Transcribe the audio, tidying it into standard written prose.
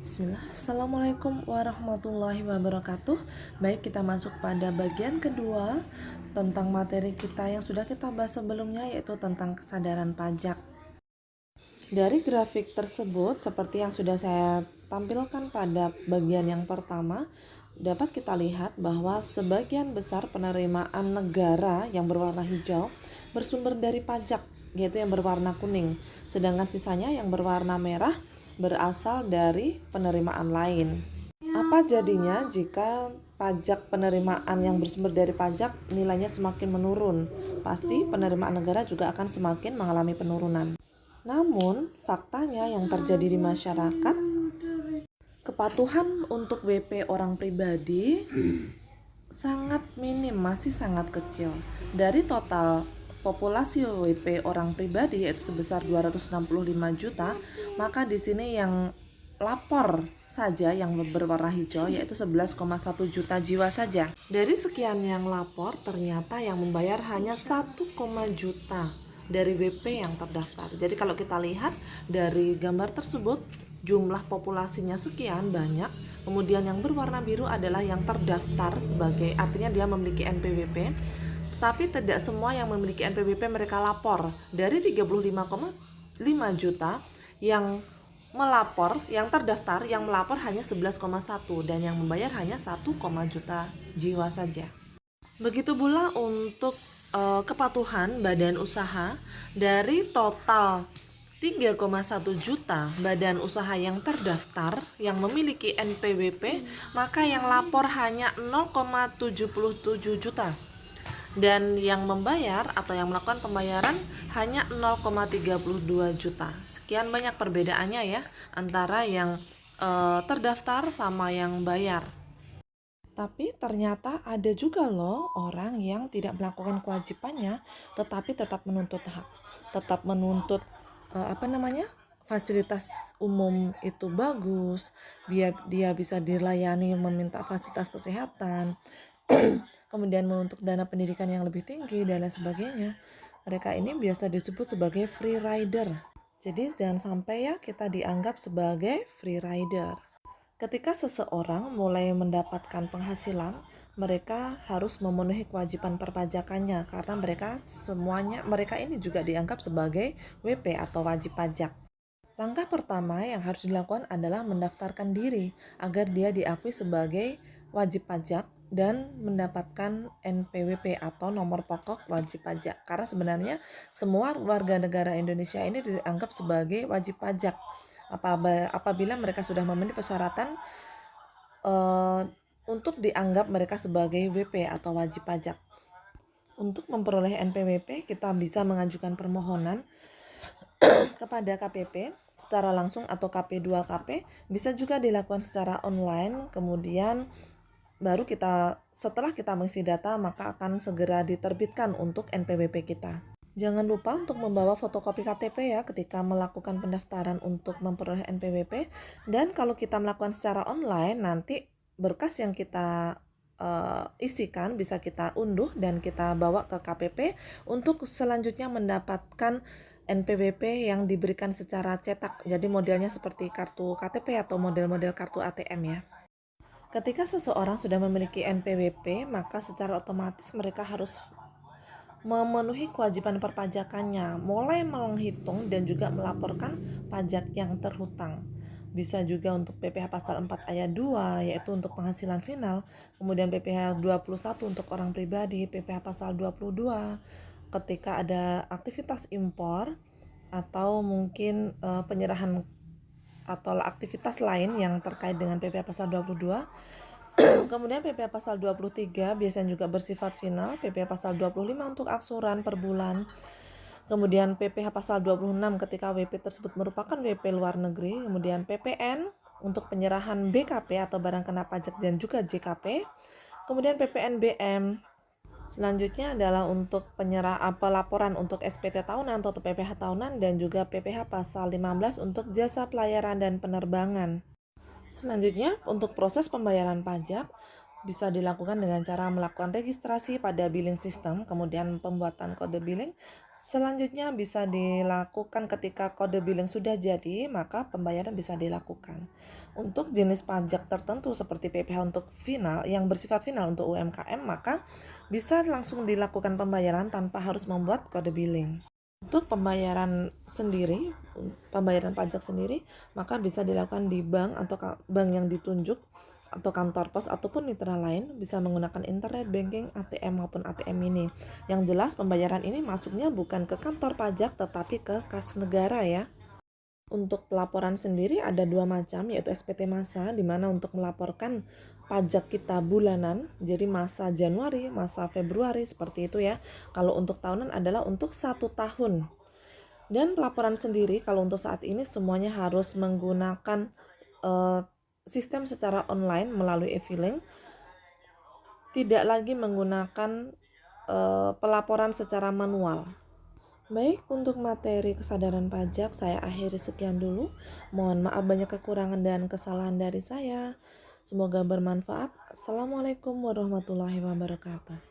Bismillah. Assalamualaikum warahmatullahi wabarakatuh. Baik, kita masuk pada bagian kedua tentang materi kita yang sudah kita bahas sebelumnya, yaitu tentang kesadaran pajak. Dari grafik tersebut, seperti yang sudah saya tampilkan pada bagian yang pertama, dapat kita lihat bahwa sebagian besar penerimaan negara yang berwarna hijau bersumber dari pajak, yaitu yang berwarna kuning, sedangkan sisanya yang berwarna merah berasal dari penerimaan lain. Apa jadinya jika pajak penerimaan yang bersumber dari pajak nilainya semakin menurun? Pasti penerimaan negara juga akan semakin mengalami penurunan. Namun, faktanya yang terjadi di masyarakat, kepatuhan untuk WP orang pribadi sangat minim, masih sangat kecil. Dari total populasi WP orang pribadi yaitu sebesar 265 juta, maka di sini yang lapor saja yang berwarna hijau yaitu 11,1 juta jiwa saja. Dari sekian yang lapor, ternyata yang membayar hanya 1, juta dari WP yang terdaftar. Jadi kalau kita lihat dari gambar tersebut, jumlah populasinya sekian banyak, kemudian yang berwarna biru adalah yang terdaftar sebagai, artinya dia memiliki NPWP, tapi tidak semua yang memiliki NPWP mereka lapor. Dari 35,5 juta yang melapor, yang terdaftar, yang melapor hanya 11,1 dan yang membayar hanya 1, juta jiwa saja. Begitu pula untuk kepatuhan badan usaha, dari total 3,1 juta badan usaha yang terdaftar yang memiliki NPWP, maka yang lapor hanya 0,77 juta dan yang membayar atau yang melakukan pembayaran hanya 0,32 juta. Sekian banyak perbedaannya ya antara yang terdaftar sama yang bayar. Tapi ternyata ada juga loh orang yang tidak melakukan kewajibannya tetapi tetap menuntut hak, tetap menuntut fasilitas umum itu bagus, dia bisa dilayani, meminta fasilitas kesehatan, kemudian menuntut dana pendidikan yang lebih tinggi dan lain sebagainya. Mereka ini biasa disebut sebagai free rider. Jadi jangan sampai ya kita dianggap sebagai free rider. Ketika seseorang mulai mendapatkan penghasilan, mereka harus memenuhi kewajiban perpajakannya karena mereka ini juga dianggap sebagai WP atau wajib pajak. Langkah pertama yang harus dilakukan adalah mendaftarkan diri agar dia diakui sebagai wajib pajak dan mendapatkan NPWP atau nomor pokok wajib pajak. Karena sebenarnya semua warga negara Indonesia ini dianggap sebagai wajib pajak apabila mereka sudah memenuhi persyaratan untuk dianggap mereka sebagai WP atau wajib pajak. Untuk memperoleh NPWP, kita bisa mengajukan permohonan kepada KPP secara langsung atau KP2KP, bisa juga dilakukan secara online. Kemudian baru setelah kita mengisi data, maka akan segera diterbitkan untuk NPWP kita. Jangan lupa untuk membawa fotokopi KTP ya ketika melakukan pendaftaran untuk memperoleh NPWP. Dan kalau kita melakukan secara online, nanti berkas yang kita isikan bisa kita unduh dan kita bawa ke KPP untuk selanjutnya mendapatkan NPWP yang diberikan secara cetak. Jadi modelnya seperti kartu KTP atau model-model kartu ATM ya. Ketika seseorang sudah memiliki NPWP, maka secara otomatis mereka harus memenuhi kewajiban perpajakannya, mulai menghitung dan juga melaporkan pajak yang terhutang. Bisa juga untuk PPh pasal 4 ayat 2 yaitu untuk penghasilan final, kemudian PPh 21 untuk orang pribadi, PPh pasal 22 ketika ada aktivitas impor atau mungkin penyerahan atau aktivitas lain yang terkait dengan PPh pasal 22. Kemudian PPh pasal 23 biasanya juga bersifat final, PPh pasal 25 untuk aksuran per bulan. Kemudian PPh pasal 26 ketika WP tersebut merupakan WP luar negeri. Kemudian PPN untuk penyerahan BKP atau barang kena pajak dan juga JKP. Kemudian PPNBM. Selanjutnya adalah untuk pelaporan untuk SPT tahunan atau PPh tahunan dan juga PPh pasal 15 untuk jasa pelayaran dan penerbangan. Selanjutnya untuk proses pembayaran pajak, Bisa dilakukan dengan cara melakukan registrasi pada billing system, kemudian pembuatan kode billing. Selanjutnya bisa dilakukan ketika kode billing sudah jadi, maka pembayaran bisa dilakukan. Untuk jenis pajak tertentu seperti PPh untuk final yang bersifat final untuk UMKM, maka bisa langsung dilakukan pembayaran tanpa harus membuat kode billing. Untuk pembayaran pajak sendiri, maka bisa dilakukan di bank atau bank yang ditunjuk atau kantor pos ataupun mitra lain, bisa menggunakan internet banking, ATM maupun ATM mini. Yang jelas pembayaran ini masuknya bukan ke kantor pajak tetapi ke kas negara ya. Untuk pelaporan sendiri ada dua macam, yaitu SPT masa, di mana untuk melaporkan pajak kita bulanan, jadi masa Januari, masa Februari, seperti itu ya. Kalau untuk tahunan adalah untuk 1 tahun. Dan pelaporan sendiri kalau untuk saat ini semuanya harus menggunakan sistem secara online melalui e-filing, tidak lagi menggunakan pelaporan secara manual. Baik, untuk materi kesadaran pajak saya akhiri sekian dulu. Mohon maaf banyak kekurangan dan kesalahan dari saya. Semoga bermanfaat. Assalamualaikum warahmatullahi wabarakatuh.